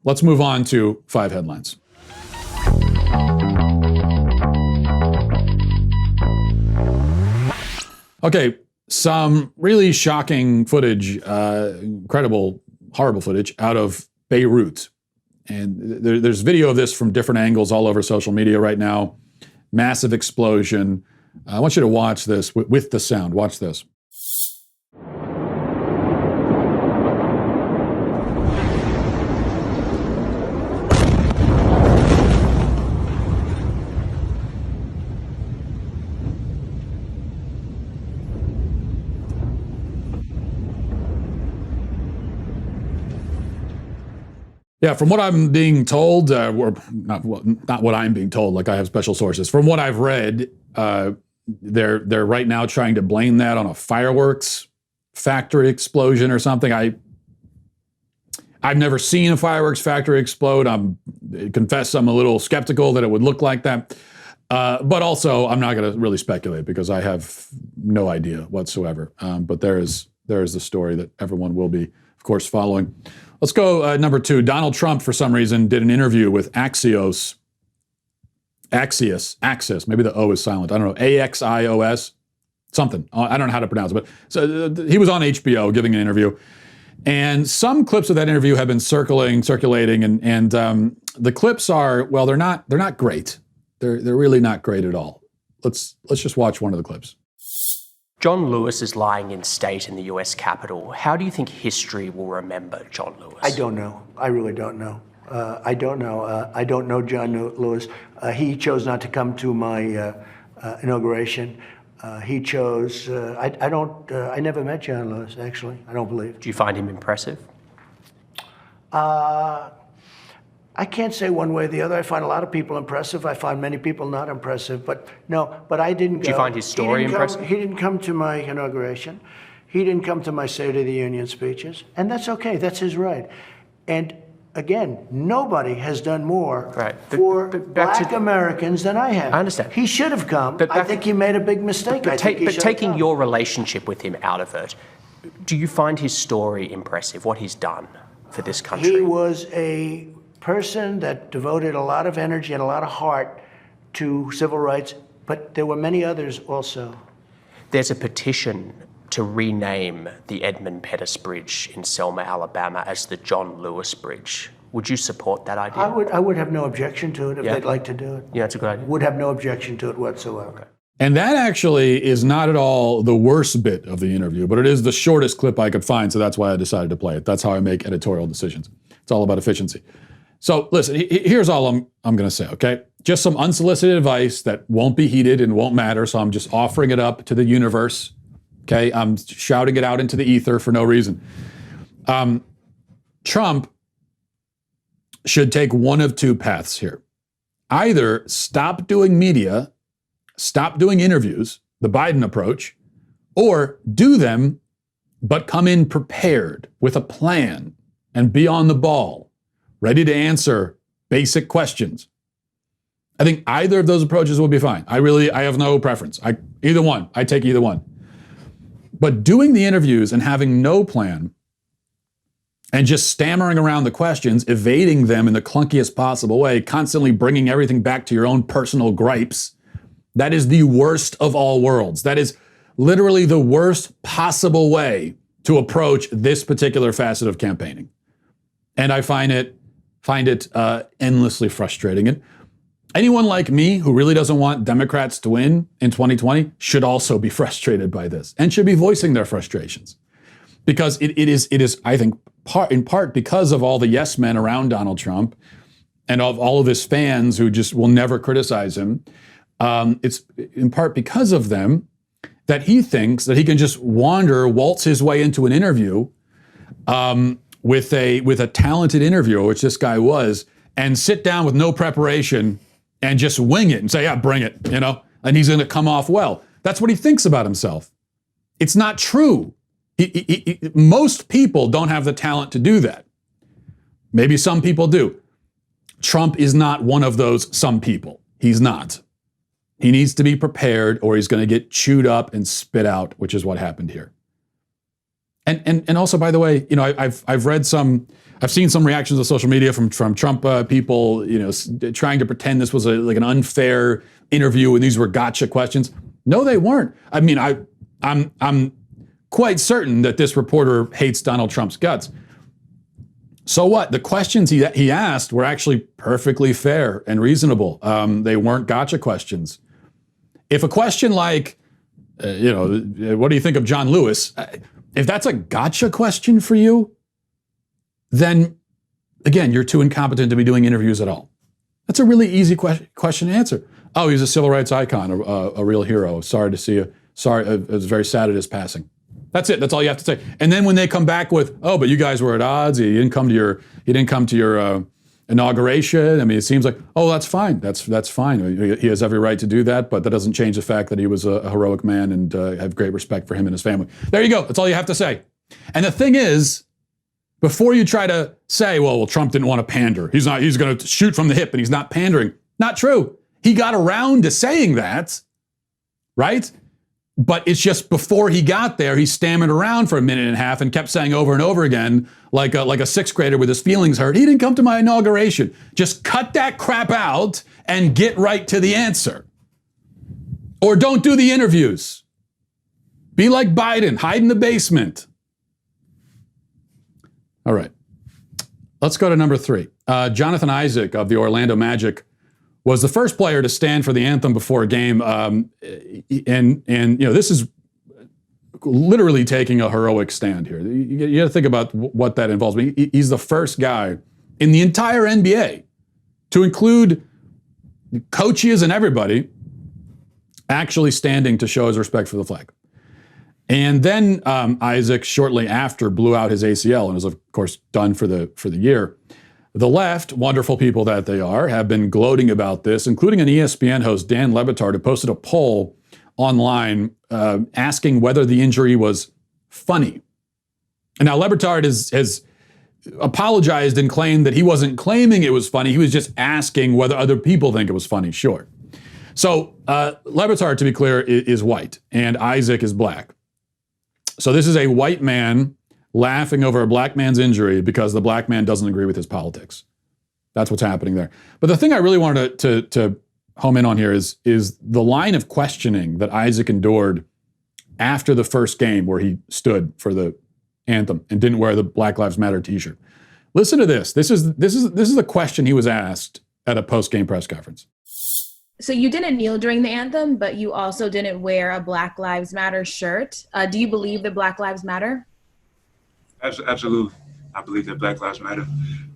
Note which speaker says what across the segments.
Speaker 1: let's move on to 5 headlines. Okay, some really shocking footage, incredible, horrible footage out of Beirut. And there's video of this from different angles all over social media right now. Massive explosion. I want you to watch this with the sound. Watch this. Yeah, from what I'm being told, or not what I'm being told, like I have special sources. From what I've read, they're right now trying to blame that on a fireworks factory explosion or something. I've never seen a fireworks factory explode. I confess I'm a little skeptical that it would look like that. But also, I'm not going to really speculate because I have no idea whatsoever. But there is the story that everyone will be, of course, following. Let's go number 2. Donald Trump, for some reason, did an interview with Axios. Maybe the O is silent. I don't know. Axios, something. I don't know how to pronounce it. But so he was on HBO giving an interview. And some clips of that interview have been circulating. And the clips are, well, they're not great. They're really not great at all. Let's just watch one of the clips.
Speaker 2: John Lewis is lying in state in the US Capitol. How do you think history will remember John Lewis?
Speaker 3: I don't know. I really don't know. I don't know. I don't know John Lewis. He chose not to come to my inauguration. He chose. I never met John Lewis, actually. I don't believe.
Speaker 2: Do you find him impressive?
Speaker 3: I can't say one way or the other. I find a lot of people impressive. I find many people not impressive. But I didn't go.
Speaker 2: Do you find his story impressive?
Speaker 3: He didn't come to my inauguration. He didn't come to my State of the Union speeches. And that's okay. That's his right. And again, nobody has done more for black Americans than I have.
Speaker 2: I understand.
Speaker 3: He should have come. I think he made a big mistake.
Speaker 2: But taking your relationship with him out of it, do you find his story impressive, what he's done for this country?
Speaker 3: He was a person that devoted a lot of energy and a lot of heart to civil rights, but there were many others also.
Speaker 2: There's a petition to rename the Edmund Pettus Bridge in Selma, Alabama as the John Lewis Bridge. Would you support that idea?
Speaker 3: I would have no objection to it if they'd like to do it.
Speaker 2: Yeah, that's a good idea.
Speaker 3: Would have no objection to it whatsoever.
Speaker 2: Okay.
Speaker 1: And that actually is not at all the worst bit of the interview, but it is the shortest clip I could find, so that's why I decided to play it. That's how I make editorial decisions. It's all about efficiency. So listen, here's all I'm going to say, okay? Just some unsolicited advice that won't be heeded and won't matter, so I'm just offering it up to the universe, okay? I'm shouting it out into the ether for no reason. Trump should take one of 2 paths here. Either stop doing media, stop doing interviews, the Biden approach, or do them, but come in prepared with a plan and be on the ball, ready to answer basic questions. I think either of those approaches will be fine. I have no preference. Either one, I take either one. But doing the interviews and having no plan and just stammering around the questions, evading them in the clunkiest possible way, constantly bringing everything back to your own personal gripes, that is the worst of all worlds. That is literally the worst possible way to approach this particular facet of campaigning. And I find it endlessly frustrating. And anyone like me who really doesn't want Democrats to win in 2020 should also be frustrated by this and should be voicing their frustrations. Because it is, I think, in part because of all the yes men around Donald Trump and of all of his fans who just will never criticize him. It's in part because of them that he thinks that he can just waltz his way into an interview with a talented interviewer, which this guy was, and sit down with no preparation and just wing it and say, yeah, bring it, and he's going to come off well. That's what he thinks about himself. It's not true. Most people don't have the talent to do that. Maybe some people do. Trump is not one of those some people. He's not. He needs to be prepared or he's going to get chewed up and spit out, which is what happened here. And also, by the way, I've seen some reactions on social media from Trump people, trying to pretend this was like an unfair interview and these were gotcha questions. No, they weren't. I mean, I'm quite certain that this reporter hates Donald Trump's guts. So what? The questions he asked were actually perfectly fair and reasonable. They weren't gotcha questions. If a question like, what do you think of John Lewis? If that's a gotcha question for you, then again, you're too incompetent to be doing interviews at all. That's a really easy question to answer. Oh, he's a civil rights icon, a real hero. Sorry to see you. Sorry, I was very sad at his passing. That's it. That's all you have to say. And then when they come back with, oh, but you guys were at odds. You didn't come to your inauguration. I mean, it seems like, oh, that's fine. That's fine. He has every right to do that, but that doesn't change the fact that he was a heroic man, and I have great respect for him and his family. There you go. That's all you have to say. And the thing is, before you try to say, well, Trump didn't want to pander. He's going to shoot from the hip and he's not pandering. Not true. He got around to saying that, right? But it's just before he got there, he stammered around for a minute and a half and kept saying over and over again, like a sixth grader with his feelings hurt, he didn't come to my inauguration. Just cut that crap out and get right to the answer. Or don't do the interviews. Be like Biden, hide in the basement. All right, let's go to number 3. Jonathan Isaac of the Orlando Magic was the first player to stand for the anthem before a game, and this is literally taking a heroic stand here. You got to think about what that involves. He's the first guy in the entire NBA, to include coaches and everybody, actually standing to show his respect for the flag. And then Isaac, shortly after, blew out his ACL and was, of course, done for the year. The left, wonderful people that they are, have been gloating about this, including an ESPN host, Dan Le Batard, who posted a poll online asking whether the injury was funny. And now Le Batard has apologized and claimed that he wasn't claiming it was funny. He was just asking whether other people think it was funny. Sure. So Le Batard, to be clear, is white, and Isaac is black. So this is a white man laughing over a black man's injury because the black man doesn't agree with his politics. That's what's happening there. But the thing I really wanted to home in on here is the line of questioning that Isaac endured after the first game where he stood for the anthem and didn't wear the Black Lives Matter t-shirt. Listen to this. This is the question he was asked at a post-game press conference.
Speaker 4: So you didn't kneel during the anthem, but you also didn't wear a Black Lives Matter shirt. Do you believe that Black Lives matter?
Speaker 5: Absolutely. I believe that Black Lives Matter.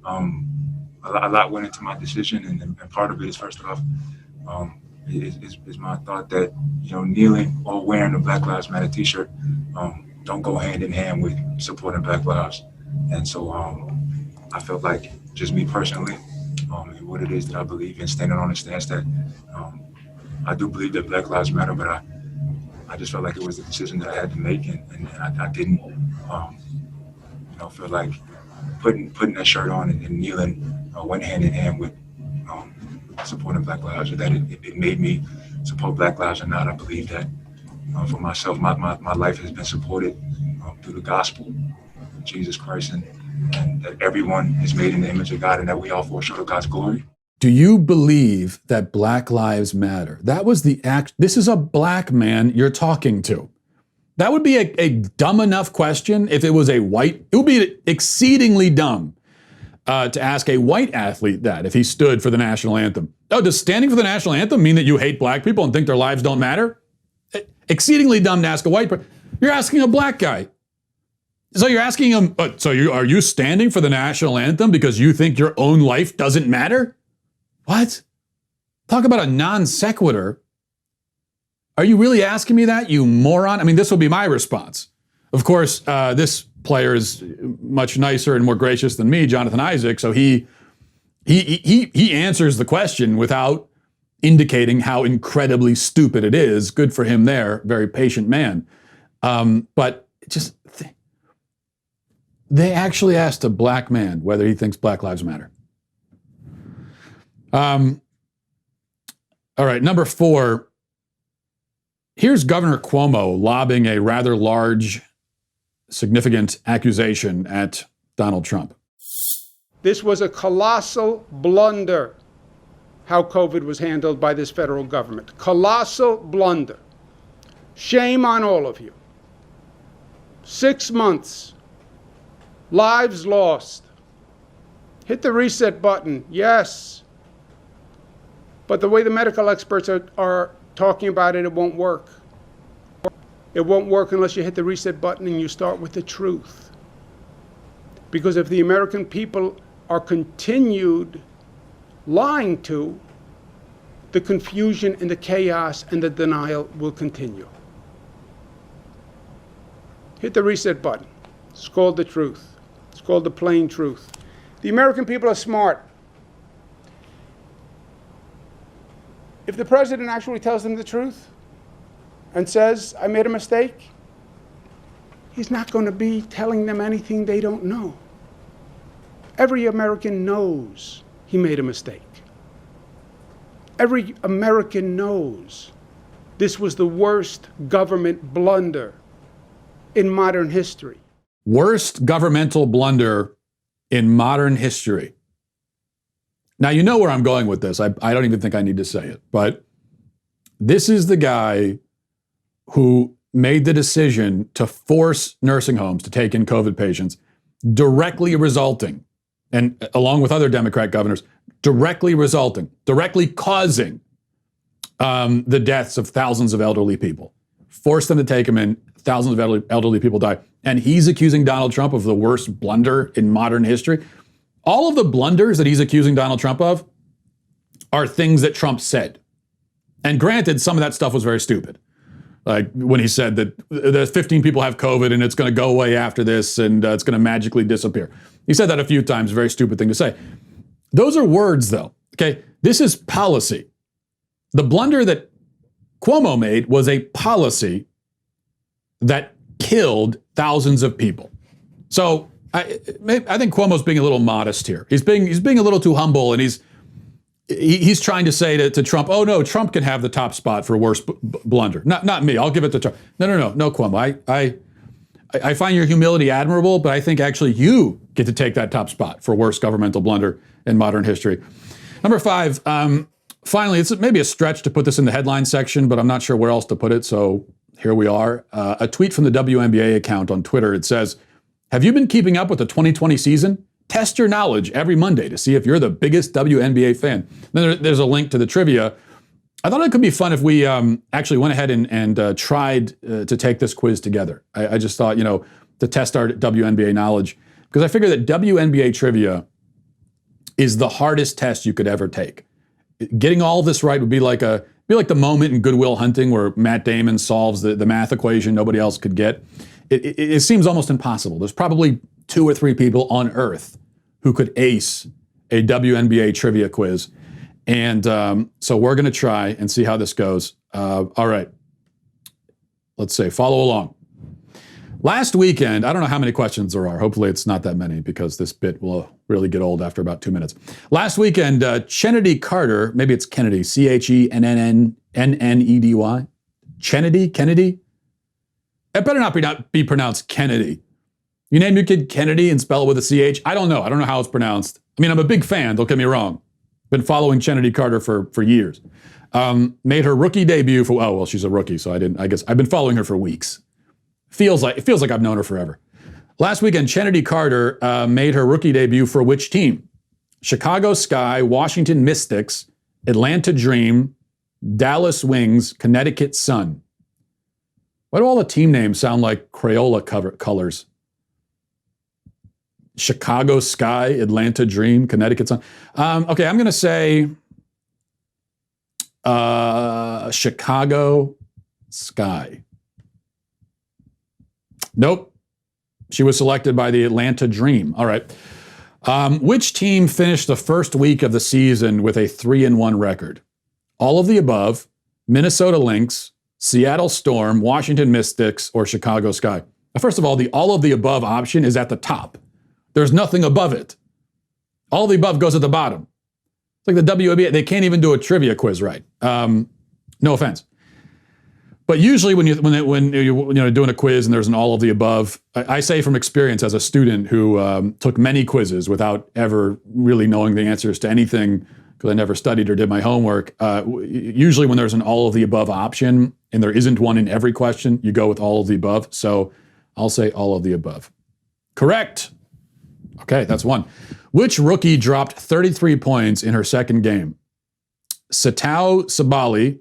Speaker 5: A lot went into my decision, and part of it is, first off, is my thought that, kneeling or wearing a Black Lives Matter t-shirt don't go hand in hand with supporting Black lives. And so I felt like, just me personally, and what it is that I believe in, standing on the stance that I do believe that Black Lives Matter, but I just felt like it was a decision that I had to make, and I didn't feel like putting that shirt on and kneeling went hand in hand with supporting Black lives, or that it made me support Black lives or not. I believe that for myself, my life has been supported through the gospel of Jesus Christ, and that everyone is made in the image of God, and that we all fall short of God's glory.
Speaker 1: Do you believe that Black Lives Matter? That was the act. This is a black man you're talking to. That would be a dumb enough question if it was a white. It would be exceedingly dumb to ask a white athlete that if he stood for the national anthem. Oh, does standing for the national anthem mean that you hate black people and think their lives don't matter? Exceedingly dumb to ask a white person. You're asking a black guy. So you're asking him, are you standing for the national anthem because you think your own life doesn't matter? What? Talk about a non sequitur. Are you really asking me that, you moron? I mean, this will be my response. Of course, this player is much nicer and more gracious than me, Jonathan Isaac, so he answers the question without indicating how incredibly stupid it is. Good for him there, very patient man. But just, they actually asked a black man whether he thinks Black Lives Matter. All right, number 4. Here's Governor Cuomo lobbing a rather large significant accusation at Donald Trump.
Speaker 6: This was a colossal blunder, how COVID was handled by this federal government. Colossal blunder. Shame on all of you. 6 months. Lives lost. Hit the reset button, yes. But the way the medical experts are talking about it, it won't work. It won't work unless you hit the reset button and you start with the truth. Because if the American people are continued lying to, the confusion and the chaos and the denial will continue. Hit the reset button. It's called the truth. It's called the plain truth. The American people are smart. If the president actually tells them the truth and says, I made a mistake, he's not going to be telling them anything they don't know. Every American knows he made a mistake. Every American knows this was the worst government blunder in modern history.
Speaker 1: Worst governmental blunder in modern history. Now, you know where I'm going with this. I don't even think I need to say it. But this is the guy who made the decision to force nursing homes to take in COVID patients, directly resulting, and along with other Democrat governors, directly causing the deaths of thousands of elderly people. Forced them to take them in, thousands of elderly people die. And he's accusing Donald Trump of the worst blunder in modern history. All of the blunders that he's accusing Donald Trump of are things that Trump said. And granted, some of that stuff was very stupid. Like when he said that the 15 people have COVID and it's going to go away after this and it's going to magically disappear. He said that a few times, very stupid thing to say. Those are words though, okay? This is policy. The blunder that Cuomo made was a policy that killed thousands of people. So I think Cuomo's being a little modest here. He's being a little too humble, and he's trying to say to Trump, oh no, Trump can have the top spot for worst blunder. Not me. I'll give it to Trump. No, Cuomo. I find your humility admirable, but I think actually you get to take that top spot for worst governmental blunder in modern history. Number 5. Finally, it's maybe a stretch to put this in the headline section, but I'm not sure where else to put it. So here we are. A tweet from the WNBA account on Twitter. It says, have you been keeping up with the 2020 season? Test your knowledge every Monday to see if you're the biggest WNBA fan. Then there's a link to the trivia. I thought it could be fun if we actually went ahead and tried to take this quiz together. I just thought, to test our WNBA knowledge, because I figure that WNBA trivia is the hardest test you could ever take. Getting all of this right would be like the moment in Good Will Hunting where Matt Damon solves the math equation nobody else could get. It seems almost impossible. There's probably 2 or 3 people on Earth who could ace a WNBA trivia quiz. And so we're going to try and see how this goes. All right. Let's say, follow along. Last weekend, I don't know how many questions there are. Hopefully it's not that many because this bit will really get old after about 2 minutes. Last weekend, Kennedy Carter, maybe it's Kennedy, Chennedy? Kennedy? It better not be pronounced Kennedy. You name your kid Kennedy and spell it with a CH? I don't know. I don't know how it's pronounced. I mean, I'm a big fan, don't get me wrong. Been following Kennedy Carter for years. Made her rookie debut she's a rookie, so I guess I've been following her for weeks. It feels like I've known her forever. Last weekend, Kennedy Carter made her rookie debut for which team? Chicago Sky, Washington Mystics, Atlanta Dream, Dallas Wings, Connecticut Sun. Why do all the team names sound like Crayola colors? Chicago Sky, Atlanta Dream, Connecticut Sun. Okay, I'm going to say Chicago Sky. Nope. She was selected by the Atlanta Dream. All right. Which team finished the first week of the season with a 3-1 record? All of the above, Minnesota Lynx, Seattle Storm, Washington Mystics, or Chicago Sky. First of all, the all of the above option is at the top. There's nothing above it. All of the above goes at the bottom. It's like the WNBA. They can't even do a trivia quiz right. No offense. But usually when you're doing a quiz and there's an all of the above, I say from experience as a student who took many quizzes without ever really knowing the answers to anything because I never studied or did my homework. Usually when there's an all of the above option and there isn't one in every question, you go with all of the above. So I'll say all of the above. Correct. Okay, that's one. Which rookie dropped 33 points in her second game? Satao Sabali,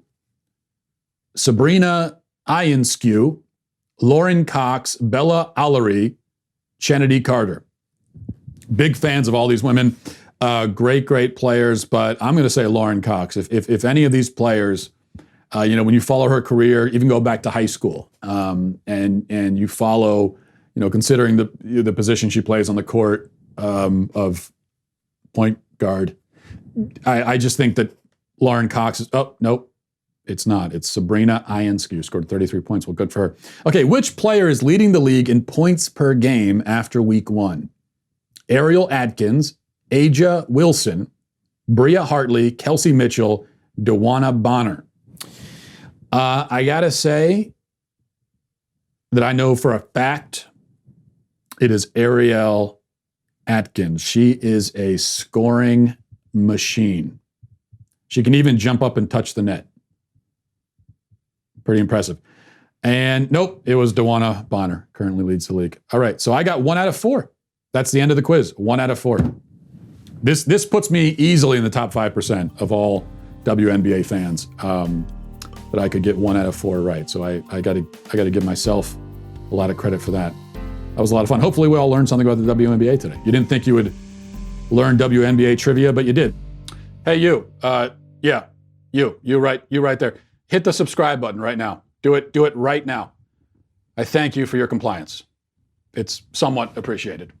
Speaker 1: Sabrina Ionescu, Lauren Cox, Bella Allery, Chennedy Carter. Big fans of all these women. Great players, but I'm going to say Lauren Cox. If any of these players, when you follow her career, even go back to high school, and you follow, considering the position she plays on the court of point guard, I just think that Lauren Cox is. Oh nope. It's not. It's Sabrina Ionescu, scored 33 points. Well, good for her. Okay, which player is leading the league in points per game after week 1? Ariel Atkins, Aja Wilson, Bria Hartley, Kelsey Mitchell, DeWanna Bonner. I got to say that I know for a fact it is Ariel Atkins. She is a scoring machine. She can even jump up and touch the net. Pretty impressive. And nope, it was DeWanna Bonner, currently leads the league. All right, so I got 1 out of 4. That's the end of the quiz, 1 out of 4. This puts me easily in the top 5% of all WNBA fans that I could get 1 out of 4 right. So I got to give myself a lot of credit for that. That was a lot of fun. Hopefully we all learned something about the WNBA today. You didn't think you would learn WNBA trivia, but you did. Hey, you. You right there. Hit the subscribe button right now. Do it right now. I thank you for your compliance. It's somewhat appreciated.